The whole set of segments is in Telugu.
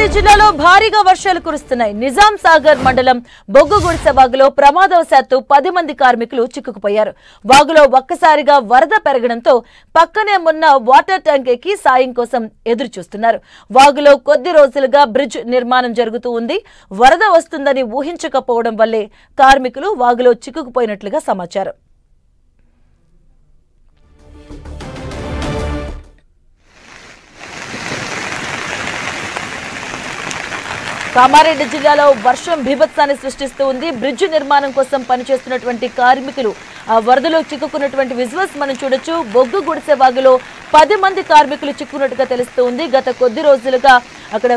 కామారెడ్డి జిల్లాలో భారీగా వర్షాలు కురుస్తున్నాయి. నిజాం సాగర్ మండలం బొగ్గుగుడిసె వాగులో ప్రమాదవశాత్తు 10 మంది కార్మికులు చిక్కుకుపోయారు. వాగులో ఒక్కసారిగా వరద పెరగడంతో పక్కనే ఉన్న వాటర్ ట్యాంక్ ఎక్కి సాయం కోసం ఎదురు చూస్తున్నారు. వాగులో కొద్ది రోజులుగా బ్రిడ్జ్ నిర్మాణం జరుగుతూ ఉంది. వరద వస్తుందని ఊహించకపోవడం వల్లే కార్మికులు వాగులో చిక్కుకుపోయినట్లుగా సమాచారం. కామారెడ్డి జిల్లాలో వర్షం బీభత్సాన్ని సృష్టిస్తూ ఉంది. బ్రిడ్జ్ నిర్మాణం కోసం పనిచేస్తున్నటువంటి కార్మికులు ఆ వరదలో చిక్కుకున్నటువంటి విజువల్స్ మనం చూడొచ్చు. బొగ్గు గుడిసె వాగులో 10 మంది కార్మికులు చిక్కుకున్నట్టుగా తెలుస్తూ ఉంది. గత కొద్ది రోజులుగా అక్కడ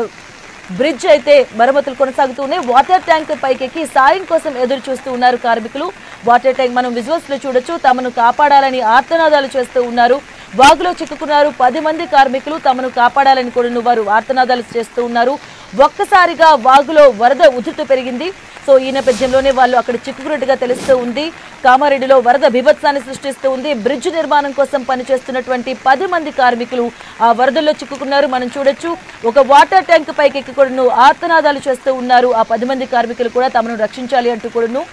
బ్రిడ్జ్ అయితే మరమ్మతులు కొనసాగుతూ ఉన్నాయి. వాటర్ ట్యాంక్ పైకెక్కి సాయం కోసం ఎదురు చూస్తూ ఉన్నారు కార్మికులు. వాటర్ ట్యాంక్ మనం విజువల్స్ లో చూడొచ్చు. తమను కాపాడాలని ఆర్తనాదాలు చేస్తూ ఉన్నారు. వాగులో చిక్కుకున్నారు 10 మంది కార్మికులు. తమను కాపాడాలని కూడా వారు ఆర్తనాదాలు చేస్తూ ఉన్నారు. ఒక్కసారిగా వాగులో వరద ఉధృతి పెరిగింది. సో ఈ నేపథ్యంలోనే వాళ్ళు అక్కడ చిక్కుకున్నట్టుగా తెలుస్తూ ఉంది. కామారెడ్డిలో వరద బీభత్సాన్ని సృష్టిస్తూ ఉంది. బ్రిడ్జ్ నిర్మాణం కోసం పనిచేస్తున్నటువంటి 10 మంది కార్మికులు ఆ వరదల్లో చిక్కుకున్నారు. మనం చూడొచ్చు. ఒక వాటర్ ట్యాంక్ పైకి ఎక్కి కూడా ఆర్తనాదాలు చేస్తూ ఉన్నారు. ఆ 10 మంది కార్మికులు కూడా తమను రక్షించాలి అంటూ కూడా